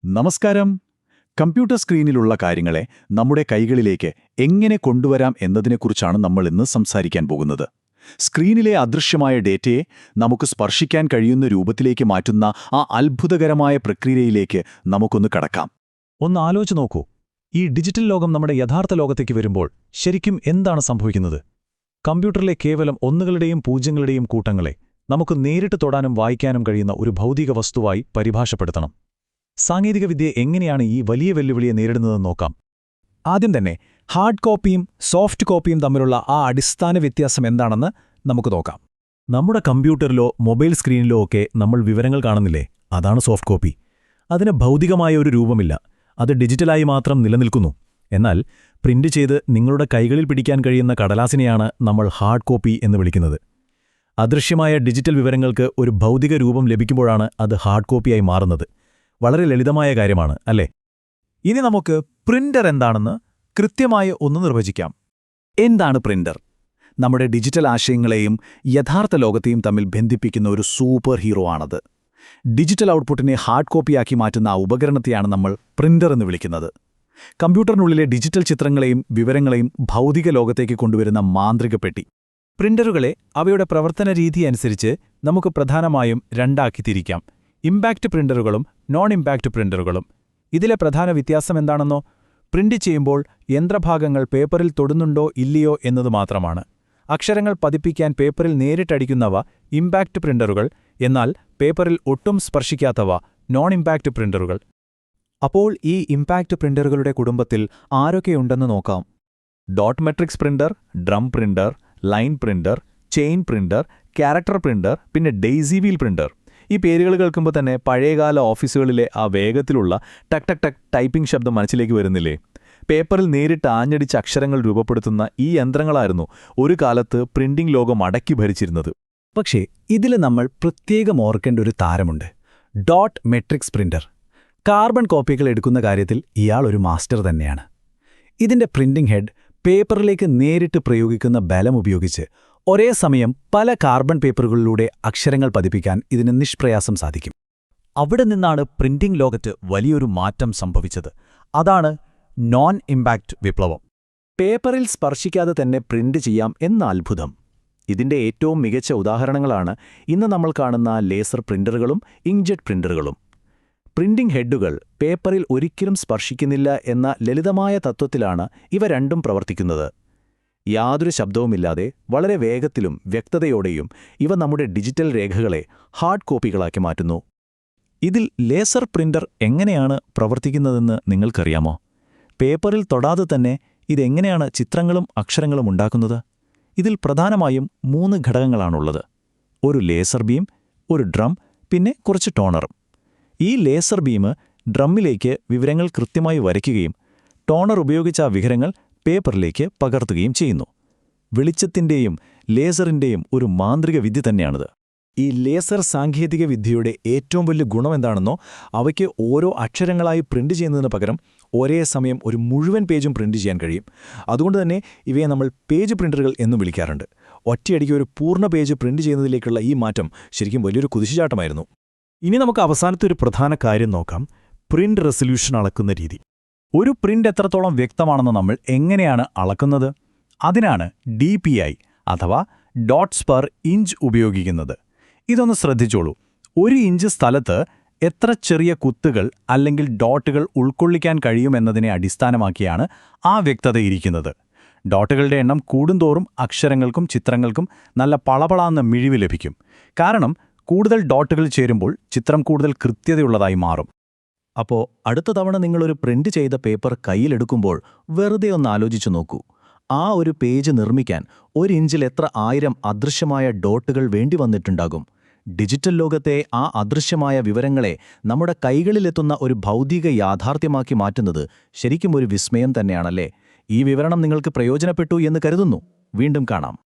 നമസ്കാരം. കമ്പ്യൂട്ടർ സ്ക്രീനിലുള്ള കാര്യങ്ങളെ നമ്മുടെ കൈകളിലേക്ക് എങ്ങനെ കൊണ്ടുവരാം എന്നതിനെക്കുറിച്ചാണ് നമ്മൾ ഇന്ന് സംസാരിക്കാൻ പോകുന്നത്. സ്ക്രീനിലെ അദൃശ്യമായ ഡേറ്റയെ നമുക്ക് സ്പർശിക്കാൻ കഴിയുന്ന രൂപത്തിലേക്ക് മാറ്റുന്ന ആ അത്ഭുതകരമായ പ്രക്രിയയിലേക്ക് നമുക്കൊന്ന് കടക്കാം. ഒന്ന് ആലോചിച്ച് നോക്കൂ, ഈ ഡിജിറ്റൽ ലോകം നമ്മുടെ യഥാർത്ഥ ലോകത്തേക്ക് വരുമ്പോൾ ശരിക്കും എന്താണ് സംഭവിക്കുന്നത്? കമ്പ്യൂട്ടറിലെ കേവലം ഒന്നുകളുടെയും പൂജ്യങ്ങളുടെയും കൂട്ടങ്ങളെ നമുക്ക് നേരിട്ട് തൊടാനും വായിക്കാനും കഴിയുന്ന ഒരു ഭൗതിക വസ്തുവായി പരിഭാഷപ്പെടുത്തണം. സാങ്കേതികവിദ്യ എങ്ങനെയാണ് ഈ വലിയ വെല്ലുവിളിയെ നേരിടുന്നതെന്ന് നോക്കാം. ആദ്യം തന്നെ ഹാർഡ് കോപ്പിയും സോഫ്റ്റ് കോപ്പിയും തമ്മിലുള്ള ആ അടിസ്ഥാന വ്യത്യാസം എന്താണെന്ന് നമുക്ക് നോക്കാം. നമ്മുടെ കമ്പ്യൂട്ടറിലോ മൊബൈൽ സ്ക്രീനിലോ ഒക്കെ നമ്മൾ വിവരങ്ങൾ കാണുന്നില്ലേ? അതാണ് സോഫ്റ്റ് കോപ്പി. അതിന് ഭൗതികമായ ഒരു രൂപമില്ല, അത് ഡിജിറ്റലായി മാത്രം നിലനിൽക്കുന്നു. എന്നാൽ പ്രിന്റ് ചെയ്ത് നിങ്ങളുടെ കൈകളിൽ പിടിക്കാൻ കഴിയുന്ന കടലാസിനെയാണ് നമ്മൾ ഹാർഡ് കോപ്പി എന്ന് വിളിക്കുന്നത്. അദൃശ്യമായ ഡിജിറ്റൽ വിവരങ്ങൾക്ക് ഒരു ഭൗതിക രൂപം ലഭിക്കുമ്പോഴാണ് അത് ഹാർഡ് കോപ്പിയായി മാറുന്നത്. വളരെ ലളിതമായ കാര്യമാണ്, അല്ലേ? ഇനി നമുക്ക് പ്രിന്റർ എന്താണെന്ന് കൃത്യമായി ഒന്ന് നിർവചിക്കാം. എന്താണ് പ്രിന്റർ? നമ്മുടെ ഡിജിറ്റൽ ആശയങ്ങളെയും യഥാർത്ഥ ലോകത്തെയും തമ്മിൽ ബന്ധിപ്പിക്കുന്ന ഒരു സൂപ്പർ ഹീറോ ആണത്. ഡിജിറ്റൽ ഔട്ട്പുട്ടിനെ ഹാർഡ് കോപ്പിയാക്കി മാറ്റുന്ന ആ ഉപകരണത്തെയാണ് നമ്മൾ പ്രിന്റർ എന്ന് വിളിക്കുന്നത്. കമ്പ്യൂട്ടറിനുള്ളിലെ ഡിജിറ്റൽ ചിത്രങ്ങളെയും വിവരങ്ങളെയും ഭൗതിക ലോകത്തേക്ക് കൊണ്ടുവരുന്ന മാന്ത്രിക പെട്ടി. പ്രിന്ററുകളെ അവയുടെ പ്രവർത്തന രീതി അനുസരിച്ച് നമുക്ക് പ്രധാനമായും രണ്ടാക്കി തിരിക്കാം: ഇമ്പാക്റ്റ് പ്രിന്ററുകളും നോൺ ഇമ്പാക്റ്റ് പ്രിന്ററുകളും. ഇതിലെ പ്രധാന വ്യത്യാസം എന്താണെന്നോ, പ്രിന്റ് ചെയ്യുമ്പോൾ യന്ത്രഭാഗങ്ങൾ പേപ്പറിൽ തൊടുന്നുണ്ടോ ഇല്ലയോ എന്നത് മാത്രമാണ്. അക്ഷരങ്ങൾ പതിപ്പിക്കാൻ പേപ്പറിൽ നേരിട്ടടിക്കുന്നവ ഇമ്പാക്റ്റ് പ്രിന്ററുകൾ, എന്നാൽ പേപ്പറിൽ ഒട്ടും സ്പർശിക്കാത്തവ നോൺ ഇമ്പാക്റ്റ് പ്രിന്ററുകൾ. അപ്പോൾ ഈ ഇമ്പാക്റ്റ് പ്രിന്ററുകളുടെ കുടുംബത്തിൽ ആരൊക്കെയുണ്ടെന്ന് നോക്കാം. Dot matrix printer, drum printer, line printer, chain printer, character printer, പിന്നെ ഡെയ്സി വീൽ പ്രിന്റർ. ഈ പേരുകൾ കേൾക്കുമ്പോൾ തന്നെ പഴയകാല ഓഫീസുകളിലെ ആ വേഗത്തിലുള്ള ടക് ടക് ടക് ടൈപ്പിംഗ് ശബ്ദം മനസ്സിലേക്ക് വരുന്നില്ലേ? പേപ്പറിൽ നേരിട്ട് ആഞ്ഞടിച്ച് അക്ഷരങ്ങൾ രൂപപ്പെടുത്തുന്ന ഈ യന്ത്രങ്ങളായിരുന്നു ഒരു കാലത്ത് പ്രിന്റിംഗ് ലോകം അടക്കി ഭരിച്ചിരുന്നത്. പക്ഷേ ഇതിൽ നമ്മൾ പ്രത്യേകം ഓർക്കേണ്ട ഒരു താരമുണ്ട്: ഡോട്ട് മെട്രിക്സ് പ്രിന്റർ. കാർബൺ കോപ്പികൾ എടുക്കുന്ന കാര്യത്തിൽ ഇയാൾ ഒരു മാസ്റ്റർ തന്നെയാണ്. ഇതിന്റെ പ്രിന്റിംഗ് ഹെഡ് പേപ്പറിലേക്ക് നേരിട്ട് പ്രയോഗിക്കുന്ന ബലം ഉപയോഗിച്ച് ഒരേ സമയം പല കാർബൺ പേപ്പറുകളിലൂടെ അക്ഷരങ്ങൾ പതിപ്പിക്കാൻ ഇതിന് നിഷ്പ്രയാസം സാധിക്കും. അവിടെ നിന്നാണ് പ്രിന്റിംഗ് ലോകത്ത് വലിയൊരു മാറ്റം സംഭവിച്ചത്. അതാണ് നോൺ ഇമ്പാക്റ്റ് വിപ്ലവം. പേപ്പറിൽ സ്പർശിക്കാതെ തന്നെ പ്രിന്റ് ചെയ്യാം എന്ന അത്ഭുതം. ഇതിന്റെ ഏറ്റവും മികച്ച ഉദാഹരണങ്ങളാണ് ഇന്ന് നമ്മൾ കാണുന്ന ലേസർ പ്രിന്ററുകളും ഇങ്ക്ജെറ്റ് പ്രിന്ററുകളും. പ്രിന്റിംഗ് ഹെഡുകൾ പേപ്പറിൽ ഒരിക്കലും സ്പർശിക്കുന്നില്ല എന്ന ലളിതമായ തത്വത്തിലാണ് ഇവ രണ്ടും പ്രവർത്തിക്കുന്നത്. യാതൊരു ശബ്ദവുമില്ലാതെ വളരെ വേഗത്തിലും വ്യക്തതയോടെയും ഇവ നമ്മുടെ ഡിജിറ്റൽ രേഖകളെ ഹാർഡ് കോപ്പികളാക്കി മാറ്റുന്നു. ഇതിൽ ലേസർ പ്രിന്റർ എങ്ങനെയാണ് പ്രവർത്തിക്കുന്നതെന്ന് നിങ്ങൾക്കറിയാമോ? പേപ്പറിൽ തൊടാതെ തന്നെ ഇതെങ്ങനെയാണ് ചിത്രങ്ങളും അക്ഷരങ്ങളും ഉണ്ടാക്കുന്നത്? ഇതിൽ പ്രധാനമായും 3 ഘടകങ്ങളാണുള്ളത്: ഒരു ലേസർ ബീം, ഒരു ഡ്രം, പിന്നെ കുറച്ച് ടോണറും. ഈ ലേസർ ബീം ഡ്രമ്മിലേക്ക് വിവരങ്ങൾ കൃത്യമായി വരയ്ക്കുകയും ടോണർ ഉപയോഗിച്ച ആ വിവരങ്ങൾ പേപ്പറിലേക്ക് പകർത്തുകയും ചെയ്യുന്നു. വെളിച്ചത്തിന്റെയും ലേസറിന്റെയും ഒരു മാന്ത്രിക വിദ്യ തന്നെയാണിത്. ഈ ലേസർ സാങ്കേതിക വിദ്യയുടെ ഏറ്റവും വലിയ ഗുണമെന്താണെന്നോ, അവയ്ക്ക് ഓരോ അക്ഷരങ്ങളായി പ്രിന്റ് ചെയ്യുന്നതിന് പകരം ഒരേ സമയം ഒരു മുഴുവൻ പേജും പ്രിന്റ് ചെയ്യാൻ കഴിയും. അതുകൊണ്ട് തന്നെ ഇവയെ നമ്മൾ പേജ് പ്രിന്ററുകൾ എന്നും വിളിക്കാറുണ്ട്. ഒറ്റയടിക്ക് ഒരു പൂർണ്ണ പേജ് പ്രിന്റ് ചെയ്യുന്നതിലേക്കുള്ള ഈ മാറ്റം ശരിക്കും വലിയൊരു കുതിച്ചുചാട്ടമായിരുന്നു. ഇനി നമുക്ക് അവസാനത്തെ ഒരു പ്രധാന കാര്യം നോക്കാം: പ്രിന്റ് റെസല്യൂഷൻ അളക്കുന്ന രീതി. ഒരു പ്രിന്റ് എത്രത്തോളം വ്യക്തമാണെന്ന് നമ്മൾ എങ്ങനെയാണ് അളക്കുന്നത്? അതിനാണ് DPI അഥവാ ഡോട്ട്സ് പെർ ഇഞ്ച് ഉപയോഗിക്കുന്നത്. ഇതൊന്ന് ശ്രദ്ധിച്ചോളൂ. 1 ഇഞ്ച് സ്ഥലത്ത് എത്ര ചെറിയ കുത്തുകൾ അല്ലെങ്കിൽ ഡോട്ടുകൾ ഉൾക്കൊള്ളിക്കാൻ കഴിയുമെന്നതിനെ അടിസ്ഥാനമാക്കിയാണ് ആ വ്യക്തത ഇരിക്കുന്നത്. ഡോട്ടുകളുടെ എണ്ണം കൂടുന്തോറും അക്ഷരങ്ങൾക്കും ചിത്രങ്ങൾക്കും നല്ല പളപളാന്ന മിഴിവ് ലഭിക്കും. കാരണം കൂടുതൽ ഡോട്ടുകൾ ചേരുമ്പോൾ ചിത്രം കൂടുതൽ കൃത്യതയുള്ളതായി മാറും. അപ്പോൾ അടുത്ത തവണ നിങ്ങളൊരു പ്രിന്റ് ചെയ്ത പേപ്പർ കയ്യിലെടുക്കുമ്പോൾ വെറുതെ ഒന്ന് ആലോചിച്ചു നോക്കൂ. ആ ഒരു പേജ് നിർമ്മിക്കാൻ 1 ഇഞ്ചിൽ എത്ര 1000 അദൃശ്യമായ ഡോട്ടുകൾ വേണ്ടി വന്നിട്ടുണ്ടാകും. ഡിജിറ്റൽ ലോകത്തെ ആ അദൃശ്യമായ വിവരങ്ങളെ നമ്മുടെ കൈകളിലെത്തുന്ന ഒരു ഭൗതിക യാഥാർത്ഥ്യമാക്കി മാറ്റുന്നത് ശരിക്കും ഒരു വിസ്മയം തന്നെയാണല്ലേ? ഈ വിവരണം നിങ്ങൾക്ക് പ്രയോജനപ്പെട്ടു എന്ന് കരുതുന്നു. വീണ്ടും കാണാം.